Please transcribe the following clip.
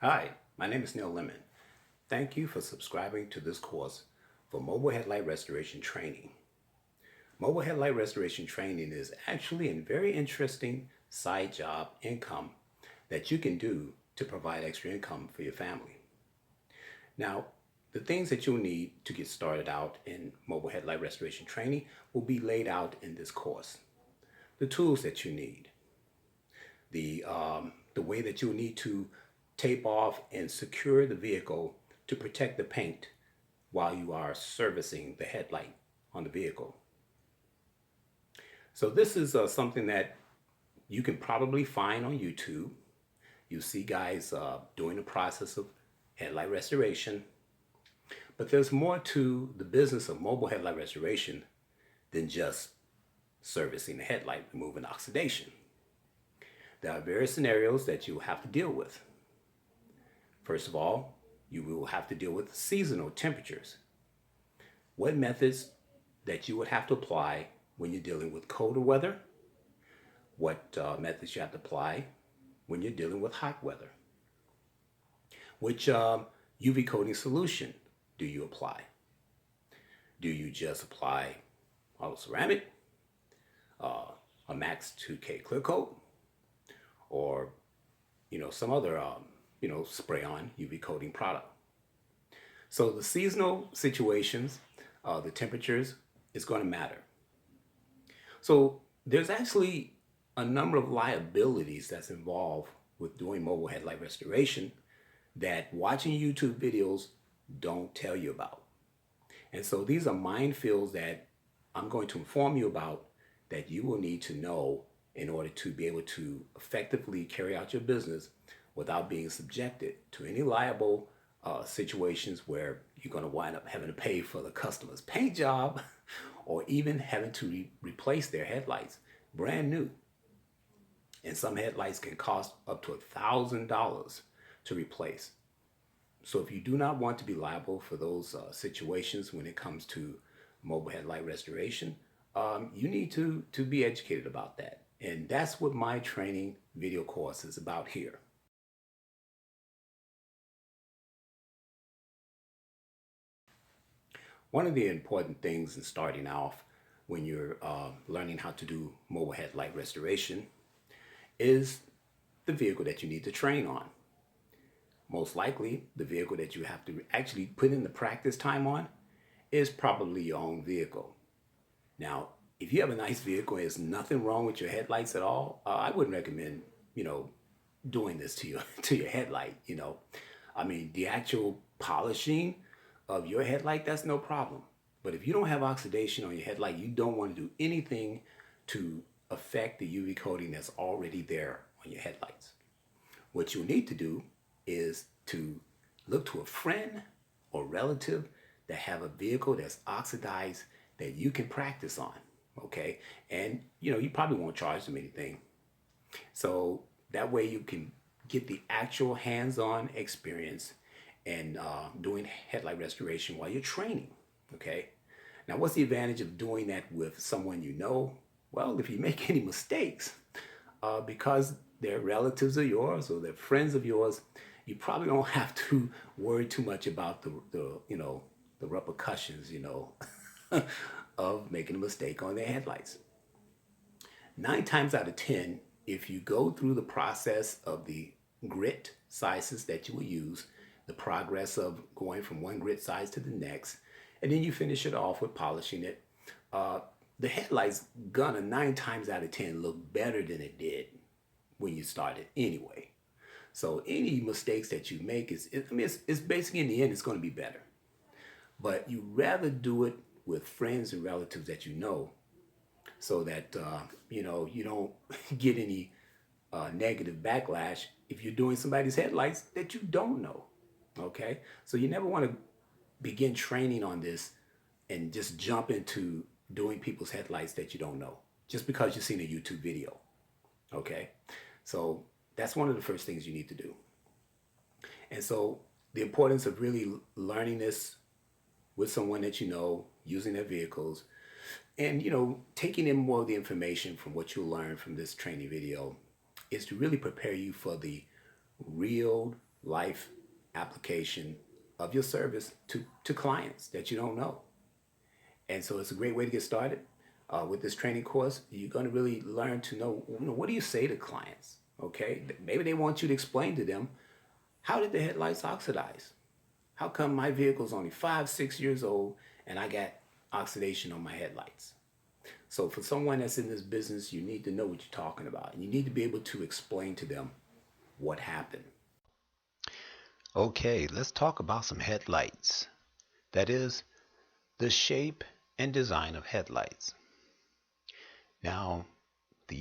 Hi, my name is Neil Lemon. Thank you for subscribing to this course for mobile headlight restoration training. Mobile headlight restoration training is actually a very interesting side job income that you can do to provide extra income for your family. Now, the things that you'll need to get started out in mobile headlight restoration training will be laid out in this course. The tools that you need, the way that you'll need to tape off and secure the vehicle to protect the paint while you are servicing the headlight on the vehicle. So this is something that you can probably find on YouTube. You see guys doing the process of headlight restoration, but there's more to the business of mobile headlight restoration than just servicing the headlight, removing oxidation. There are various scenarios that you have to deal with. First of all, you will have to deal with seasonal temperatures. What methods that you would have to apply when you're dealing with colder weather? What methods you have to apply when you're dealing with hot weather? Which UV coating solution do you apply? Do you just apply auto ceramic, a Max 2K clear coat, or some other spray on UV coating product? So the seasonal situations, the temperatures is going to matter. So there's actually a number of liabilities that's involved with doing mobile headlight restoration that watching YouTube videos don't tell you about. And so these are minefields that I'm going to inform you about that you will need to know in order to be able to effectively carry out your business without being subjected to any liable situations where you're going to wind up having to pay for the customer's paint job or even having to replace their headlights brand new. And some headlights can cost up to $1,000 to replace. So if you do not want to be liable for those situations when it comes to mobile headlight restoration, you need to be educated about that. And that's what my training video course is about here. One of the important things in starting off when you're learning how to do mobile headlight restoration is the vehicle that you need to train on. Most likely, the vehicle that you have to actually put in the practice time on is probably your own vehicle. Now, if you have a nice vehicle and there's nothing wrong with your headlights at all, I wouldn't recommend, doing this to your headlight. I mean, the actual polishing of your headlight, that's no problem. But if you don't have oxidation on your headlight, you don't want to do anything to affect the UV coating that's already there on your headlights. What you need to do is to look to a friend or relative that have a vehicle that's oxidized that you can practice on, okay? And you probably won't charge them anything. So that way you can get the actual hands-on experience and doing headlight restoration while you're training, okay? Now, what's the advantage of doing that with someone you know? Well, if you make any mistakes, because they're relatives of yours or they're friends of yours, you probably don't have to worry too much about the repercussions, of making a mistake on their headlights. 9 times out of 10, if you go through the process of the grit sizes that you will use, the progress of going from one grit size to the next, and then you finish it off with polishing it, the headlight's gonna 9 times out of 10 look better than it did when you started anyway. So any mistakes that you make it's basically in the end it's going to be better. But you rather do it with friends and relatives that you know, so that you don't get any negative backlash if you're doing somebody's headlights that you don't know. Okay, so you never want to begin training on this and just jump into doing people's headlights that you don't know just because you've seen a YouTube video. Okay, so that's one of the first things you need to do. And so the importance of really learning this with someone that you know, using their vehicles, and taking in more of the information from what you'll learn from this training video is to really prepare you for the real life application of your service to clients that you don't know. And so it's a great way to get started with this training course. You're going to really learn to know, what do you say to clients? Okay, maybe they want you to explain to them, how did the headlights oxidize? How come my vehicle's only 5, 6 years old and I got oxidation on my headlights? So for someone that's in this business, you need to know what you're talking about. And you need to be able to explain to them what happened. Okay, let's talk about some headlights. That is, the shape and design of headlights. Now, the